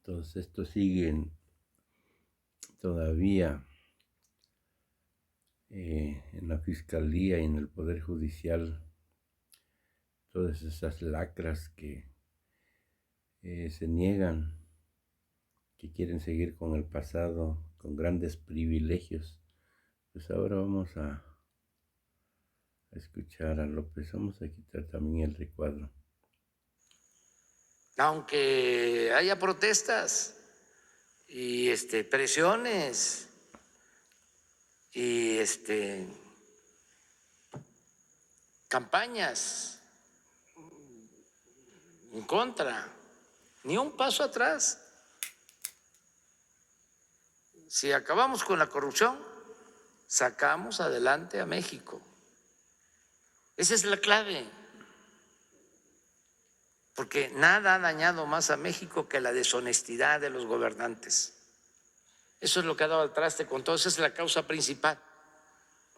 Todos estos siguen todavía en la Fiscalía y en el Poder Judicial, todas esas lacras que se niegan, que quieren seguir con el pasado, con grandes privilegios. Pues ahora vamos a escuchar a López. Vamos a quitar también el recuadro. Aunque haya protestas y presiones y campañas en contra, ni un paso atrás. Si acabamos con la corrupción, sacamos adelante a México. Esa es la clave, porque nada ha dañado más a México que la deshonestidad de los gobernantes. Eso es lo que ha dado al traste con todo. Esa es la causa principal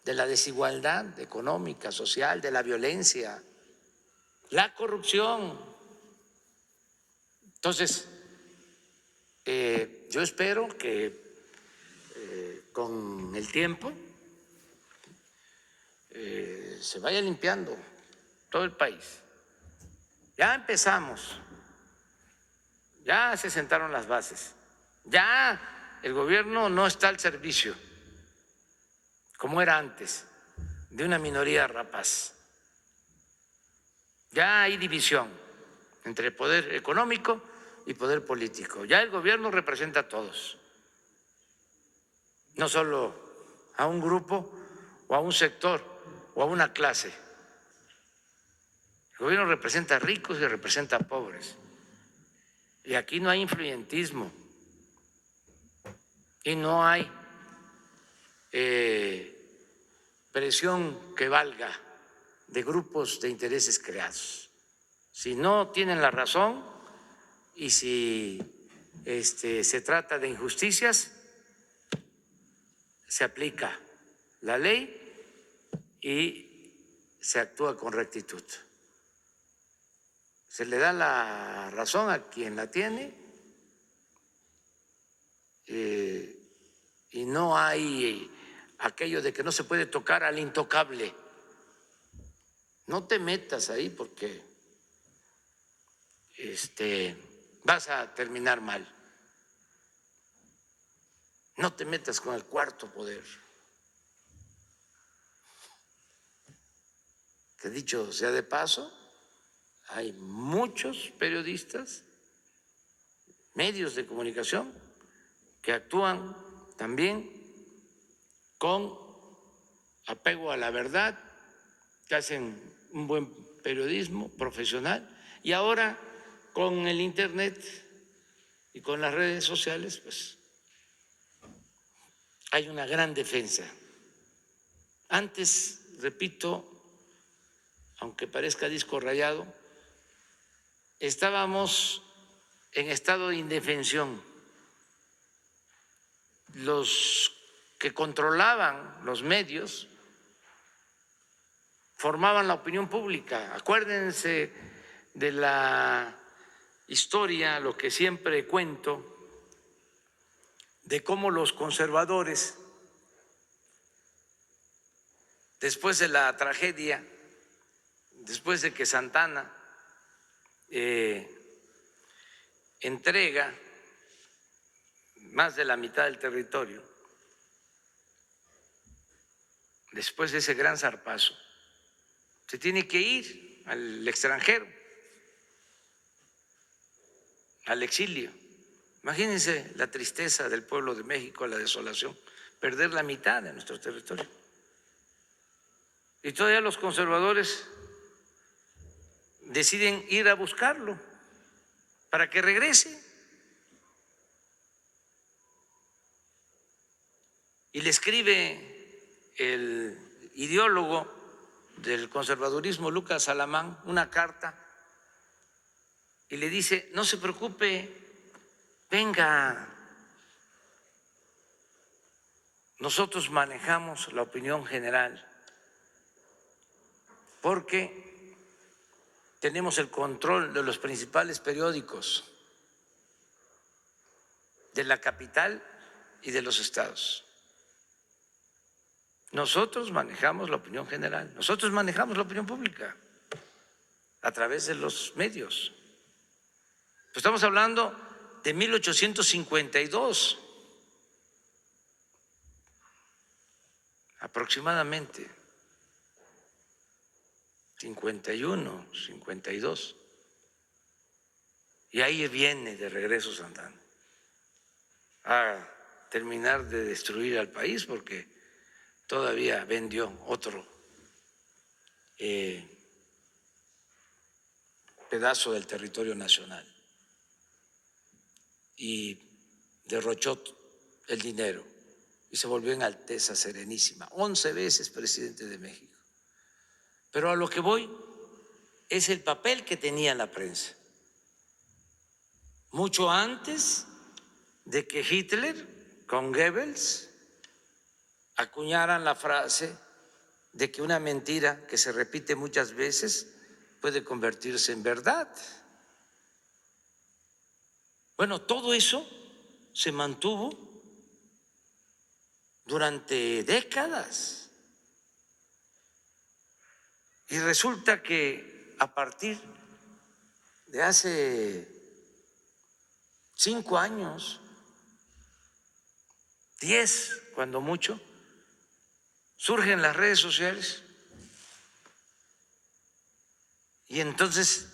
de la desigualdad económica, social, de la violencia, la corrupción. Entonces, yo espero que con el tiempo se vaya limpiando todo el país. Ya empezamos, ya se sentaron las bases, ya el gobierno no está al servicio, como era antes, de una minoría rapaz. Ya hay división entre poder económico y poder político. Ya el gobierno representa a todos, no solo a un grupo o a un sector o a una clase. El gobierno representa a ricos y representa a pobres. Y aquí no hay influyentismo y no hay presión que valga de grupos de intereses creados. Si no tienen la razón y si se trata de injusticias, se aplica la ley y se actúa con rectitud. Se le da la razón a quien la tiene y no hay aquello de que no se puede tocar al intocable. No te metas ahí porque vas a terminar mal. No te metas con el cuarto poder. Que dicho sea de paso, hay muchos periodistas, medios de comunicación que actúan también con apego a la verdad, que hacen un buen periodismo profesional y ahora con el Internet y con las redes sociales, pues hay una gran defensa. Antes, repito, aunque parezca disco rayado, estábamos en estado de indefensión. Los que controlaban los medios formaban la opinión pública. Acuérdense de la historia, lo que siempre cuento, de cómo los conservadores, después de la tragedia, después de que Santana entrega más de la mitad del territorio, después de ese gran zarpazo, se tiene que ir al extranjero, al exilio. Imagínense la tristeza del pueblo de México, la desolación, perder la mitad de nuestro territorio. Y todavía los conservadores deciden ir a buscarlo para que regrese. Y le escribe el ideólogo del conservadurismo, Lucas Salamán, una carta y le dice: no se preocupe, venga, nosotros manejamos la opinión general porque tenemos el control de los principales periódicos de la capital y de los estados. Nosotros manejamos la opinión general, nosotros manejamos la opinión pública a través de los medios. Estamos hablando de 1852, aproximadamente, 51, 52. Y ahí viene de regreso Santana a terminar de destruir al país porque todavía vendió otro pedazo del territorio nacional y derrochó el dinero y se volvió en Alteza Serenísima, 11 veces presidente de México. Pero a lo que voy es el papel que tenía la prensa. Mucho antes de que Hitler con Goebbels acuñaran la frase de que una mentira que se repite muchas veces puede convertirse en verdad. Bueno, todo eso se mantuvo durante décadas. Y resulta que a partir de hace 5 años, 10 cuando mucho, surgen las redes sociales y entonces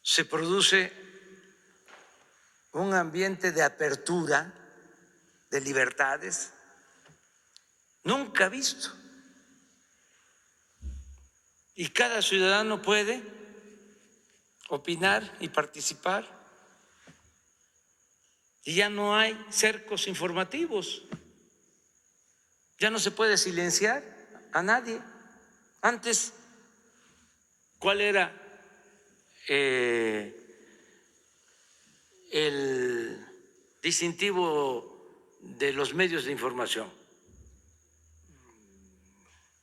se produce un ambiente de apertura, de libertades, nunca visto. Y cada ciudadano puede opinar y participar. Y ya no hay cercos informativos. Ya no se puede silenciar a nadie. Antes, ¿cuál era el distintivo de los medios de información?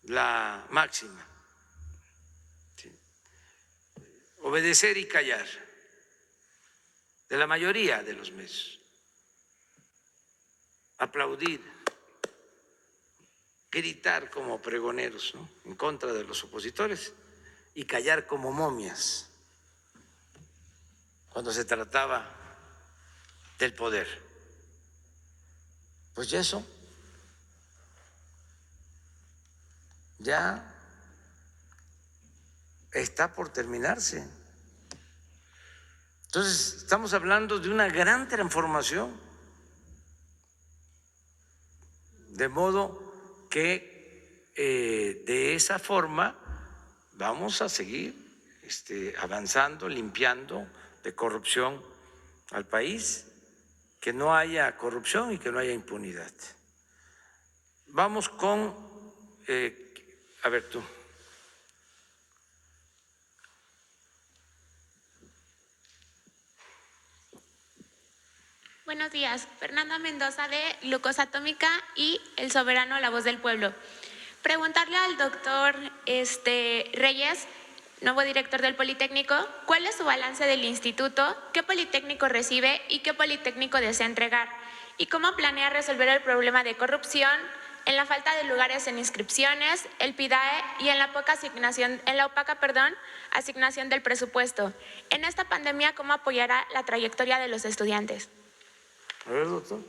La máxima. ¿Sí? Obedecer y callar. De la mayoría de los medios. Aplaudir, gritar como pregoneros, ¿no?, en contra de los opositores y callar como momias cuando se trataba del poder. Pues ya eso ya está por terminarse. Entonces, estamos hablando de una gran transformación, de modo que de esa forma vamos a seguir avanzando, limpiando de corrupción al país, que no haya corrupción y que no haya impunidad. Vamos con, a ver tú. Buenos días, Fernanda Mendoza de Glucosa Atómica y El Soberano, la voz del pueblo. Preguntarle al doctor Reyes, nuevo director del Politécnico, ¿cuál es su balance del instituto? ¿Qué Politécnico recibe y qué Politécnico desea entregar? ¿Y cómo planea resolver el problema de corrupción, en la falta de lugares en inscripciones, el PIDAE y en la opaca asignación del presupuesto? En esta pandemia, ¿cómo apoyará la trayectoria de los estudiantes? A ver, doctor.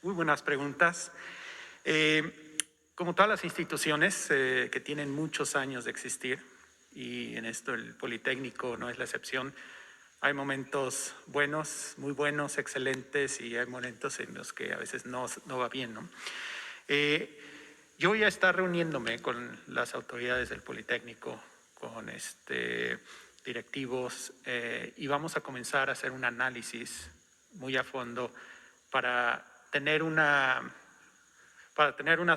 Muy buenas preguntas. Como todas las instituciones que tienen muchos años de existir, y en esto el Politécnico no es la excepción, hay momentos buenos, muy buenos, excelentes, y hay momentos en los que a veces no va bien, ¿no? Yo voy a estar reuniéndome con las autoridades del Politécnico, con directivos, y vamos a comenzar a hacer un análisis muy a fondo para tener unas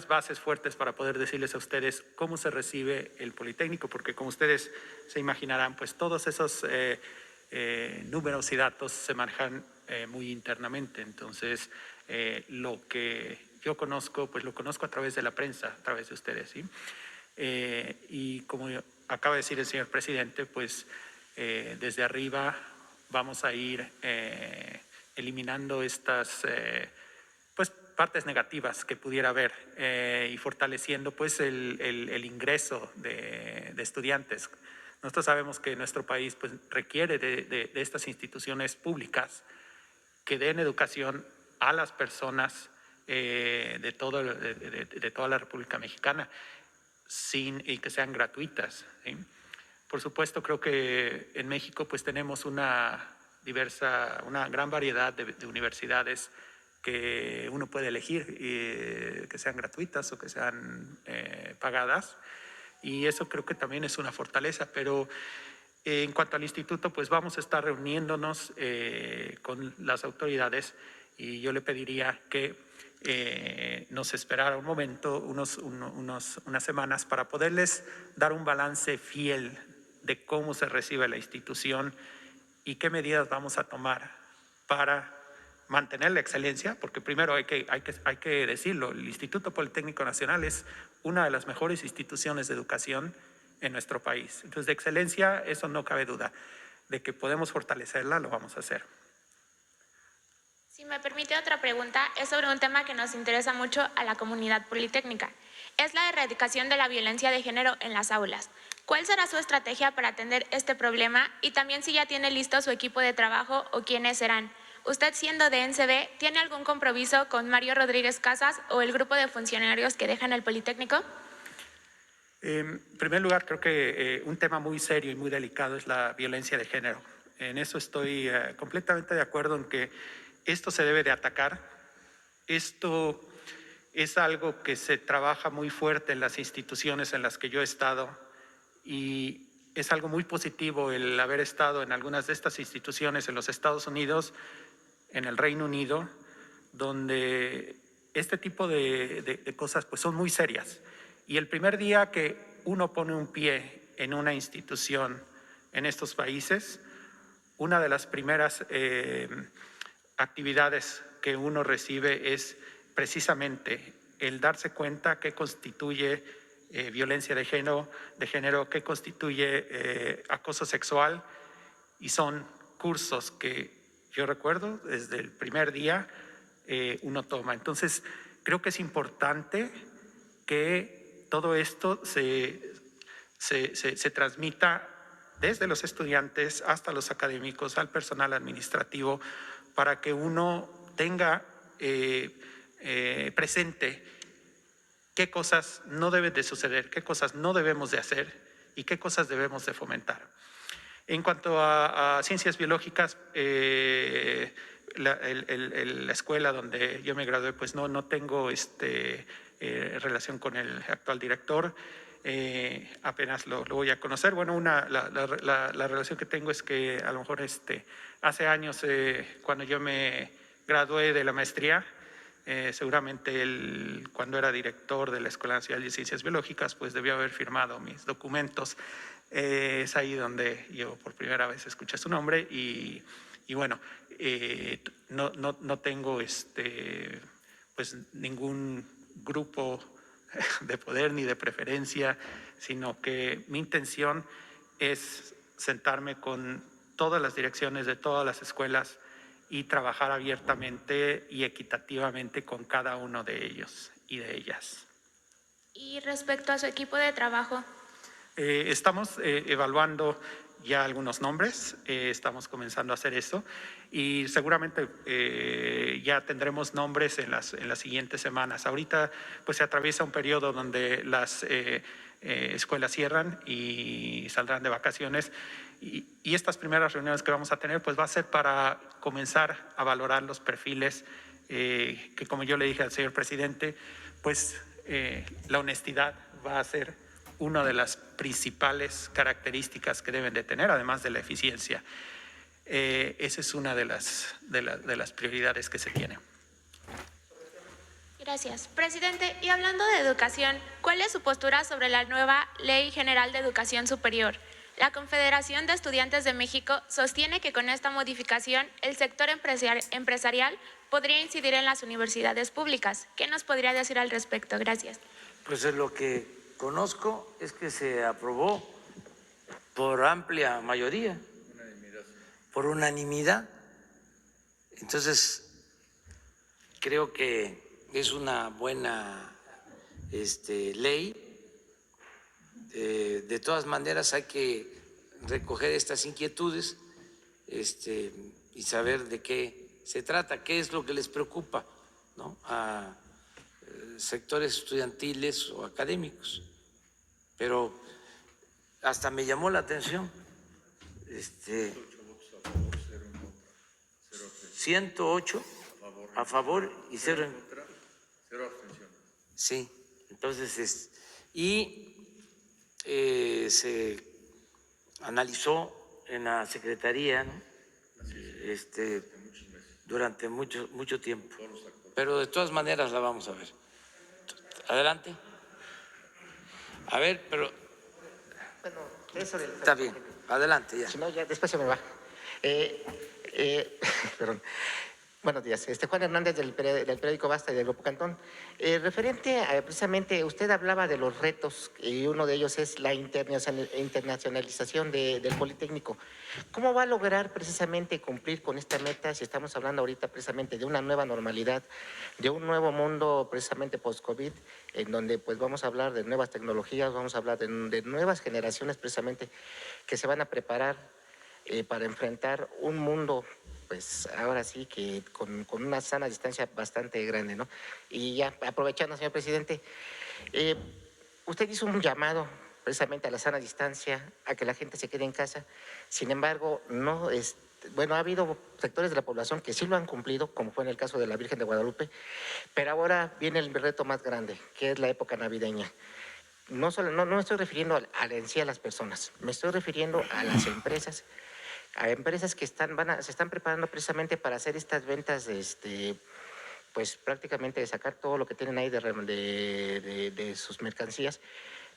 bases fuertes para poder decirles a ustedes cómo se recibe el Politécnico, porque como ustedes se imaginarán, pues todos esos números y datos se manejan muy internamente. Entonces, lo que yo conozco, pues lo conozco a través de la prensa, a través de ustedes, ¿sí? Y como acaba de decir el señor presidente, pues desde arriba vamos a ir eliminando estas pues partes negativas que pudiera haber y fortaleciendo pues el ingreso de estudiantes. Nosotros sabemos que nuestro país pues requiere de estas instituciones públicas que den educación a las personas de toda la República Mexicana y que sean gratuitas, ¿sí? Por supuesto, creo que en México pues tenemos una gran variedad de universidades que uno puede elegir, que sean gratuitas o que sean pagadas, y eso creo que también es una fortaleza. Pero en cuanto al instituto, pues vamos a estar reuniéndonos con las autoridades, y yo le pediría que nos esperara un momento, unas semanas, para poderles dar un balance fiel de cómo se recibe la institución y qué medidas vamos a tomar para mantener la excelencia, porque primero hay que decirlo, el Instituto Politécnico Nacional es una de las mejores instituciones de educación en nuestro país. Entonces, de excelencia, eso no cabe duda. De que podemos fortalecerla, lo vamos a hacer. Si me permite otra pregunta, es sobre un tema que nos interesa mucho a la comunidad politécnica. Es la erradicación de la violencia de género en las aulas. ¿Cuál será su estrategia para atender este problema? Y también si ya tiene listo su equipo de trabajo o quiénes serán. Usted, siendo de NCB, ¿tiene algún compromiso con Mario Rodríguez Casas o el grupo de funcionarios que dejan el Politécnico? En primer lugar, creo que un tema muy serio y muy delicado es la violencia de género. En eso estoy completamente de acuerdo en que esto se debe de atacar. Esto es algo que se trabaja muy fuerte en las instituciones en las que yo he estado, y es algo muy positivo el haber estado en algunas de estas instituciones en los Estados Unidos, en el Reino Unido, donde este tipo de cosas pues son muy serias. Y el primer día que uno pone un pie en una institución en estos países, una de las primeras actividades que uno recibe es precisamente el darse cuenta qué constituye violencia de género, qué constituye acoso sexual, y son cursos que yo recuerdo desde el primer día uno toma. Entonces, creo que es importante que todo esto se transmita desde los estudiantes hasta los académicos, al personal administrativo, para que uno tenga presente qué cosas no deben de suceder, qué cosas no debemos de hacer y qué cosas debemos de fomentar. En cuanto a ciencias biológicas, la escuela donde yo me gradué, pues no tengo relación con el actual director. Apenas lo voy a conocer. Bueno, la relación que tengo es que a lo mejor hace años, cuando yo me gradué de la maestría, seguramente él, cuando era director de la Escuela Nacional de Ciencias Biológicas, pues debió haber firmado mis documentos. Es ahí donde yo por primera vez escuché su nombre, y bueno, no tengo pues ningún grupo de poder ni de preferencia, sino que mi intención es sentarme con todas las direcciones de todas las escuelas y trabajar abiertamente y equitativamente con cada uno de ellos y de ellas. Y respecto a su equipo de trabajo. Estamos evaluando ya algunos nombres, estamos comenzando a hacer eso, y seguramente ya tendremos nombres en las siguientes semanas. Ahorita pues se atraviesa un periodo donde las escuelas cierran y saldrán de vacaciones, y estas primeras reuniones que vamos a tener pues va a ser para comenzar a valorar los perfiles que, como yo le dije al señor presidente, pues la honestidad va a ser una de las principales características que deben de tener, además de la eficiencia. Esa es una de las prioridades que se tiene. Gracias. Presidente, y hablando de educación, ¿cuál es su postura sobre la nueva Ley General de Educación Superior? La Confederación de Estudiantes de México sostiene que con esta modificación el sector empresarial podría incidir en las universidades públicas. ¿Qué nos podría decir al respecto? Gracias. Pues lo que conozco es que se aprobó por amplia mayoría, por unanimidad. Entonces, creo que es una buena ley. De todas maneras, hay que recoger estas inquietudes y saber de qué se trata, qué es lo que les preocupa, ¿no?, a sectores estudiantiles o académicos. Pero hasta me llamó la atención 108 a favor y 0 en contra. 0 abstenciones. Sí, entonces se analizó en la Secretaría, ¿no?, durante mucho tiempo. Pero de todas maneras la vamos a ver. Adelante. A ver, pero Bueno, eso del... está bien. Adelante ya. Si no, ya después se me va. Perdón. Buenos días. Juan Hernández del periódico Basta y del Grupo Cantón. Referente a, precisamente, usted hablaba de los retos y uno de ellos es la internacionalización del Politécnico. ¿Cómo va a lograr precisamente cumplir con esta meta si estamos hablando ahorita precisamente de una nueva normalidad, de un nuevo mundo precisamente post-COVID, en donde pues vamos a hablar de nuevas tecnologías, vamos a hablar de nuevas generaciones precisamente que se van a preparar para enfrentar un mundo, pues ahora sí que con una sana distancia bastante grande, ¿no? Y ya aprovechando, señor presidente, usted hizo un llamado precisamente a la sana distancia, a que la gente se quede en casa. Sin embargo, no bueno, ha habido sectores de la población que sí lo han cumplido, como fue en el caso de la Virgen de Guadalupe, pero ahora viene el reto más grande, que es la época navideña. No me estoy refiriendo en sí a las personas, me estoy refiriendo a las empresas, que se están preparando precisamente para hacer estas ventas pues prácticamente de sacar todo lo que tienen ahí de sus mercancías,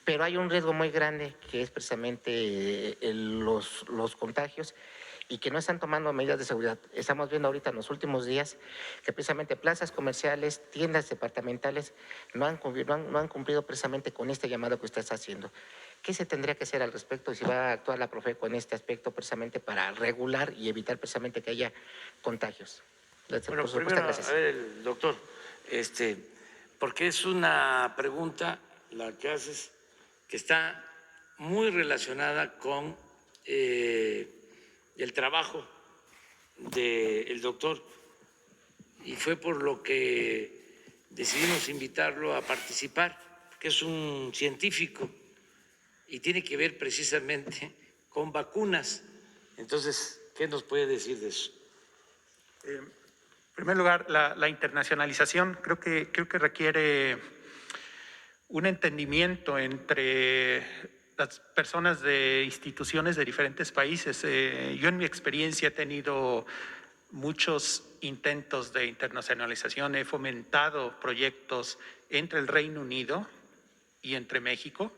pero hay un riesgo muy grande que es precisamente los contagios y que no están tomando medidas de seguridad. Estamos viendo ahorita en los últimos días que precisamente plazas comerciales, tiendas departamentales no han cumplido precisamente con este llamado que usted está haciendo. ¿Qué se tendría que hacer al respecto y si va a actuar la Profeco en este aspecto precisamente para regular y evitar precisamente que haya contagios? Bueno, primero, a ver, el doctor, porque es una pregunta la que haces que está muy relacionada con el trabajo del doctor y fue por lo que decidimos invitarlo a participar, que es un científico y tiene que ver precisamente con vacunas. Entonces, ¿qué nos puede decir de eso? En primer lugar, la internacionalización creo que requiere un entendimiento entre las personas de instituciones de diferentes países. Yo en mi experiencia he tenido muchos intentos de internacionalización, he fomentado proyectos entre el Reino Unido y entre México,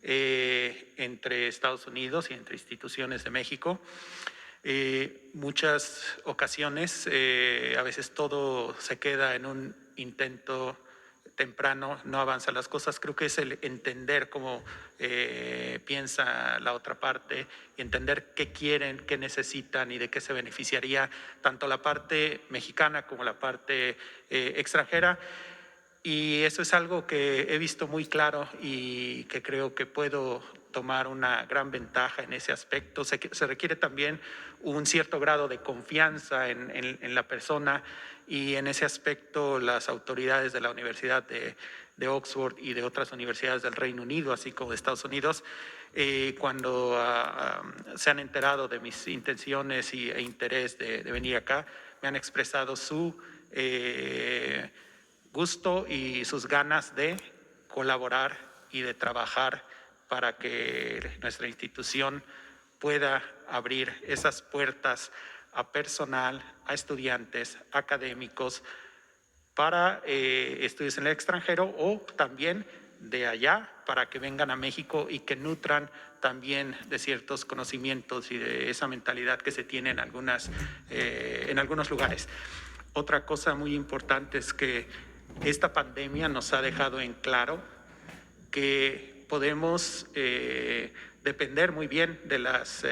entre Estados Unidos y entre instituciones de México. Muchas ocasiones, a veces todo se queda en un intento temprano, no avanzan las cosas. Creo que es el entender cómo piensa la otra parte y entender qué quieren, qué necesitan y de qué se beneficiaría tanto la parte mexicana como la parte extranjera. Y eso es algo que he visto muy claro y que creo que puedo tomar una gran ventaja en ese aspecto. Se requiere también un cierto grado de confianza en la persona y en ese aspecto las autoridades de la Universidad de Oxford y de otras universidades del Reino Unido, así como de Estados Unidos, cuando se han enterado de mis intenciones e interés de venir acá, me han expresado su gusto y sus ganas de colaborar y de trabajar para que nuestra institución pueda abrir esas puertas a personal, a estudiantes, académicos, para estudios en el extranjero o también de allá para que vengan a México y que nutran también de ciertos conocimientos y de esa mentalidad que se tiene en algunos lugares. Otra cosa muy importante es que esta pandemia nos ha dejado en claro que podemos, de depender muy bien de las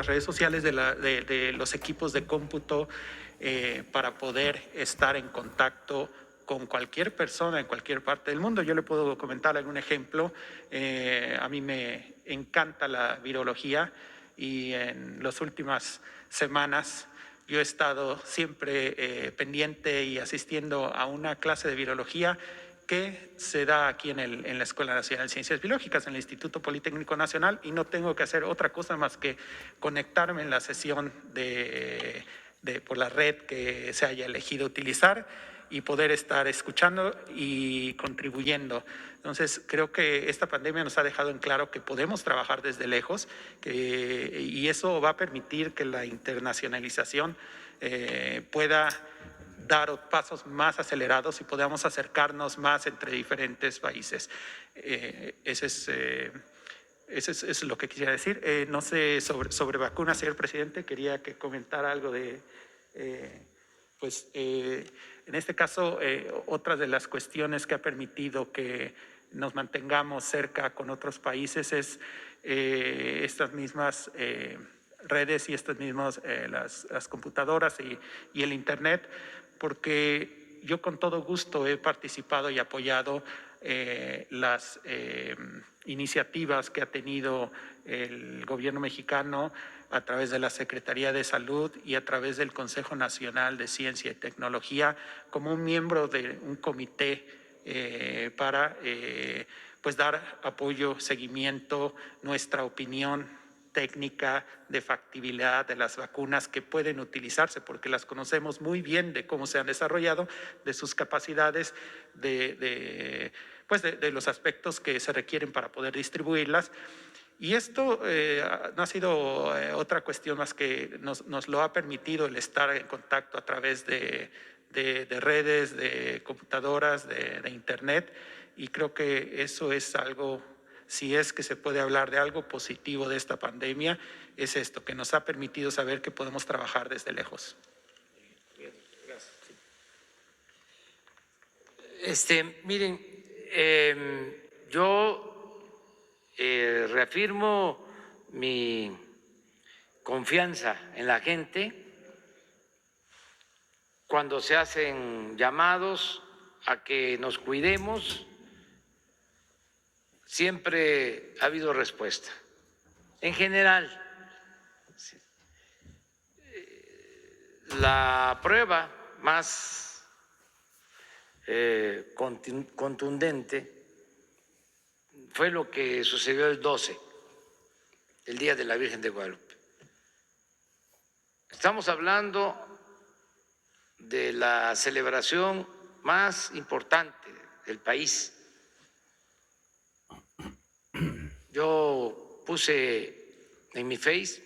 redes sociales, de los equipos de cómputo, para poder estar en contacto con cualquier persona en cualquier parte del mundo. Yo le puedo comentar algún ejemplo. A mí me encanta la virología y en las últimas semanas yo he estado siempre pendiente y asistiendo a una clase de virología que se da aquí en la Escuela Nacional de Ciencias Biológicas, en el Instituto Politécnico Nacional, y no tengo que hacer otra cosa más que conectarme en la sesión por la red que se haya elegido utilizar y poder estar escuchando y contribuyendo. Entonces, creo que esta pandemia nos ha dejado en claro que podemos trabajar desde lejos, y eso va a permitir que la internacionalización pueda dar pasos más acelerados y podamos acercarnos más entre diferentes países. Eso es lo que quisiera decir. No sé, sobre vacunas, señor presidente, quería que comentara algo de, en este caso, otra de las cuestiones que ha permitido que nos mantengamos cerca con otros países es estas mismas redes y estas mismas, las computadoras y el Internet, porque yo con todo gusto he participado y apoyado las iniciativas que ha tenido el gobierno mexicano a través de la Secretaría de Salud y a través del Consejo Nacional de Ciencia y Tecnología, como un miembro de un comité para pues dar apoyo, seguimiento, nuestra opinión técnica de factibilidad de las vacunas que pueden utilizarse, porque las conocemos muy bien de cómo se han desarrollado, de sus capacidades, de los aspectos que se requieren para poder distribuirlas. Y esto no ha sido otra cuestión más que nos lo ha permitido el estar en contacto a través de redes, de computadoras, de Internet, y creo que eso es algo, si es que se puede hablar de algo positivo de esta pandemia, es esto, que nos ha permitido saber que podemos trabajar desde lejos. Miren, yo reafirmo mi confianza en la gente cuando se hacen llamados a que nos cuidemos. Siempre ha habido respuesta. En general, la prueba más contundente fue lo que sucedió el 12, el Día de la Virgen de Guadalupe. Estamos hablando de la celebración más importante del país. Yo puse en mi Face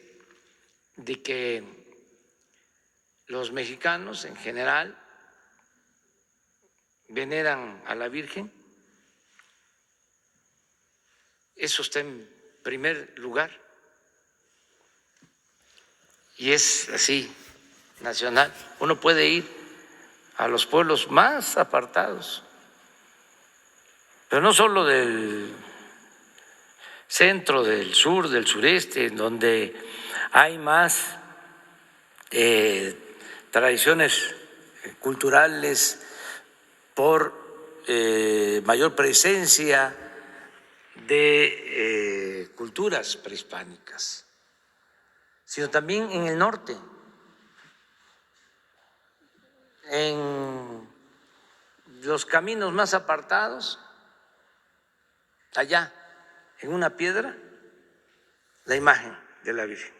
de que los mexicanos en general veneran a la Virgen. Eso está en primer lugar y es así, nacional. Uno puede ir a los pueblos más apartados, pero no solo del centro, del sur, del sureste, donde hay más tradiciones culturales por mayor presencia de culturas prehispánicas, sino también en el norte, en los caminos más apartados, allá en una piedra, la imagen de la Virgen.